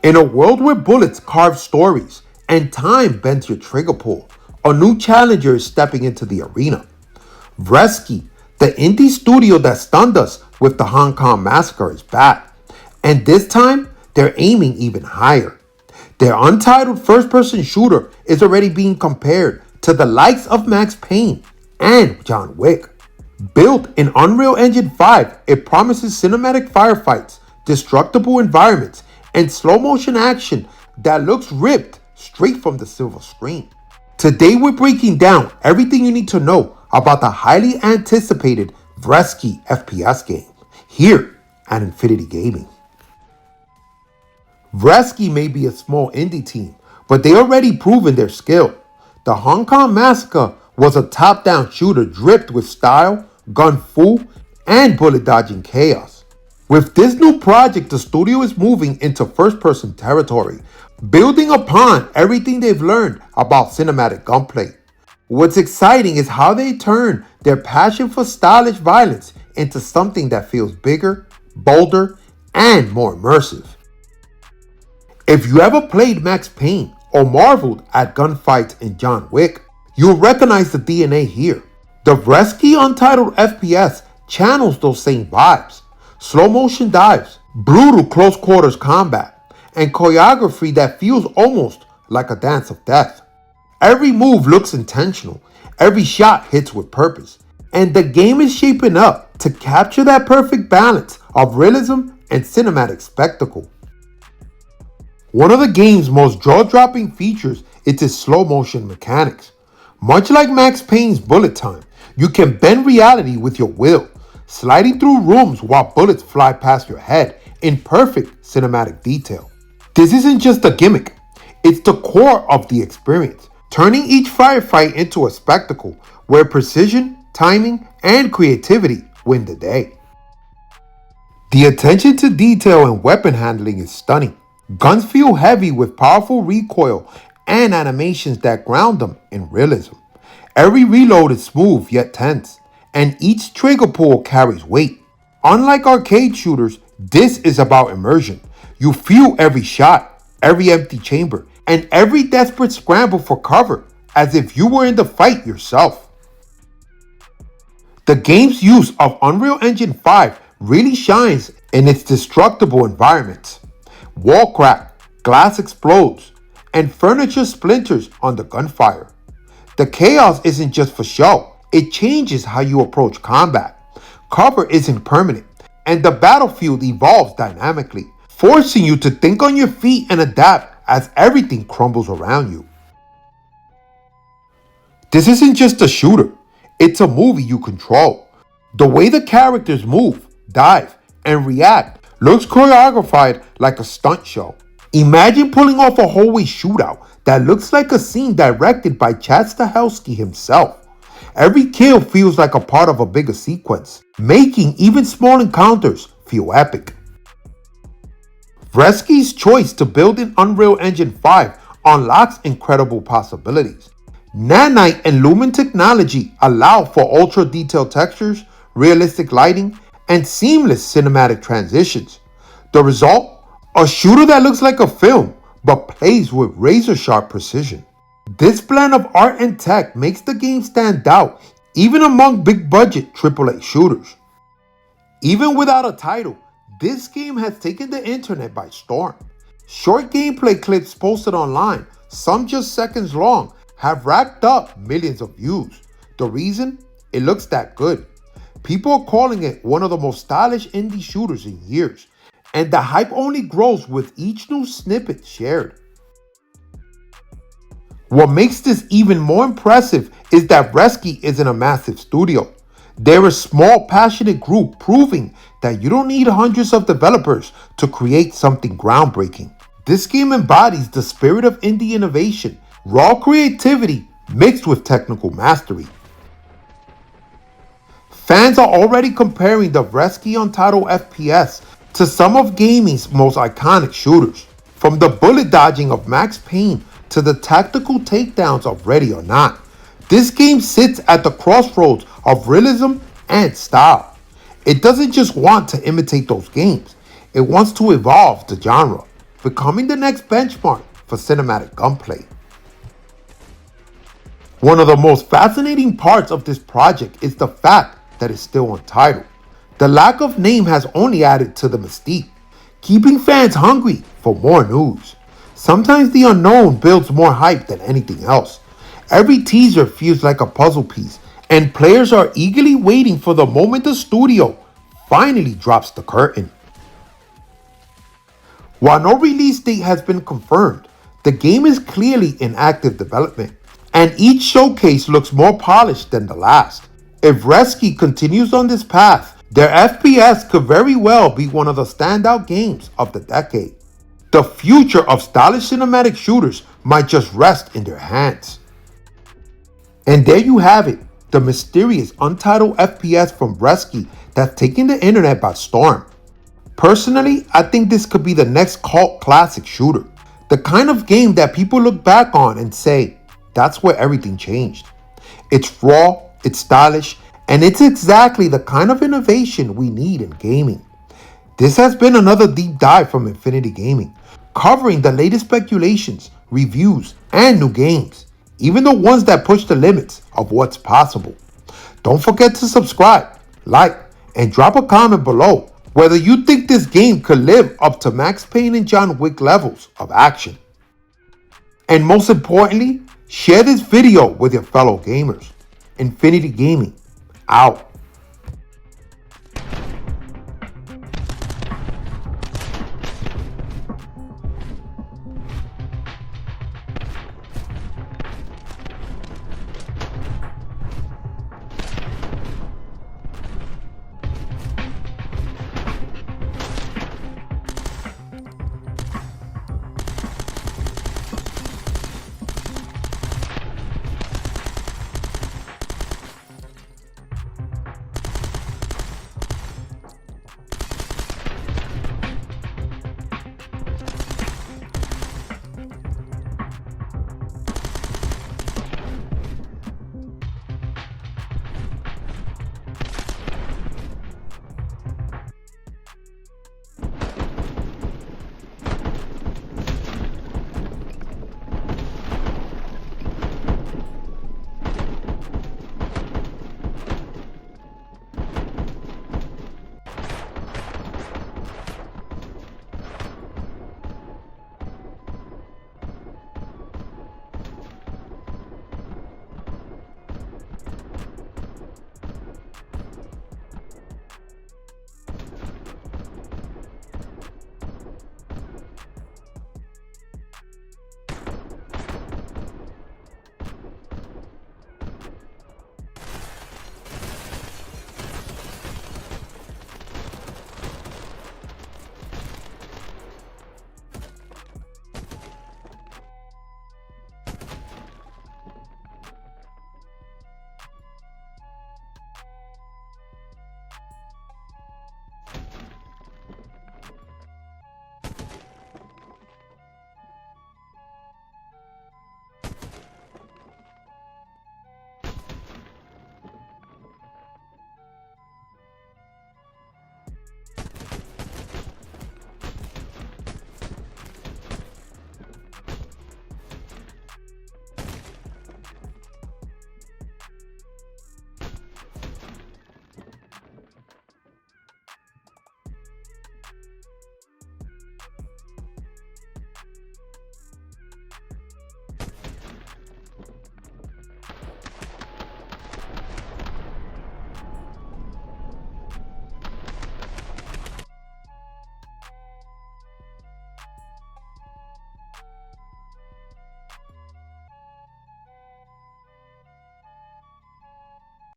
In a world where bullets carve stories and time bends your trigger pull, a new challenger is stepping into the arena. Vreski, the indie studio that stunned us with the Hong Kong Massacre, is back. And this time, they're aiming even higher. Their Untitled first-person shooter is already being compared to the likes of Max Payne and John Wick. Built in Unreal Engine 5, it promises cinematic firefights, destructible environments, and slow-motion action that looks ripped straight from the silver screen. Today we're breaking down everything you need to know about the highly anticipated Vreski FPS game, here at Infinity Gaming. Vreski may be a small indie team, but they already proven their skill. The Hong Kong Massacre was a top-down shooter dripped with style, gun fu, and bullet-dodging chaos. With this new project, the studio is moving into first-person territory, building upon everything they've learned about cinematic gunplay. What's exciting is how they turn their passion for stylish violence into something that feels bigger, bolder, and more immersive. If you ever played Max Payne or marveled at gunfights in John Wick, you'll recognize the DNA here. The Vreski Untitled FPS channels those same vibes. Slow motion dives, brutal close quarters combat, and choreography that feels almost like a dance of death. Every move looks intentional, every shot hits with purpose, and the game is shaping up to capture that perfect balance of realism and cinematic spectacle. One of the game's most jaw-dropping features is its slow-motion mechanics. Much like Max Payne's bullet time, you can bend reality with your will, sliding through rooms while bullets fly past your head in perfect cinematic detail. This isn't just a gimmick, it's the core of the experience, turning each firefight into a spectacle where precision, timing, and creativity win the day. The attention to detail and weapon handling is stunning. Guns feel heavy with powerful recoil and animations that ground them in realism. Every reload is smooth yet tense, and each trigger pull carries weight. Unlike arcade shooters, this is about immersion. You feel every shot, every empty chamber, and every desperate scramble for cover as if you were in the fight yourself. The game's use of Unreal Engine 5 really shines in its destructible environments. Wall crack, glass explodes, and furniture splinters under gunfire. The chaos isn't just for show, it changes how you approach combat. Cover isn't permanent, and the battlefield evolves dynamically, forcing you to think on your feet and adapt as everything crumbles around you. This isn't just a shooter, it's a movie you control. The way the characters move, dive, and react looks choreographed like a stunt show. Imagine pulling off a hallway shootout that looks like a scene directed by Chad Stahelski himself. Every kill feels like a part of a bigger sequence, making even small encounters feel epic. Vreski's choice to build in Unreal Engine 5 unlocks incredible possibilities. Nanite and Lumen technology allow for ultra-detailed textures, realistic lighting, and seamless cinematic transitions. The result? A shooter that looks like a film, but plays with razor-sharp precision. This blend of art and tech makes the game stand out, even among big-budget AAA shooters. Even without a title, this game has taken the internet by storm. Short gameplay clips posted online, some just seconds long, have racked up millions of views. The reason? It looks that good. People are calling it one of the most stylish indie shooters in years, and the hype only grows with each new snippet shared. What makes this even more impressive is that Vreski isn't a massive studio. They're a small, passionate group proving that you don't need hundreds of developers to create something groundbreaking. This game embodies the spirit of indie innovation, raw creativity mixed with technical mastery. Fans are already comparing the Vreski Untitled FPS to some of gaming's most iconic shooters. From the bullet dodging of Max Payne to the tactical takedowns of Ready or Not, this game sits at the crossroads of realism and style. It doesn't just want to imitate those games, it wants to evolve the genre. becoming the next benchmark for cinematic gunplay. One of the most fascinating parts of this project is the fact that it's still untitled. The lack of name has only added to the mystique, keeping fans hungry for more news. Sometimes the unknown builds more hype than anything else. Every teaser feels like a puzzle piece, and players are eagerly waiting for the moment the studio finally drops the curtain. While no release date has been confirmed, the game is clearly in active development, and each showcase looks more polished than the last. If Vreski continues on this path, their FPS could very well be one of the standout games of the decade. The future of stylish cinematic shooters might just rest in their hands. And there you have it, the mysterious Untitled FPS from Vreski that's taking the internet by storm. Personally, I think this could be the next cult classic shooter. The kind of game that people look back on and say, that's where everything changed. It's raw, it's stylish, and it's exactly the kind of innovation we need in gaming. This has been another deep dive from Infinity Gaming, covering the latest speculations, reviews, and new games, even the ones that push the limits of what's possible. Don't forget to subscribe, like, and drop a comment below whether you think this game could live up to Max Payne and John Wick levels of action. And most importantly, share this video with your fellow gamers. Infinity Gaming, out.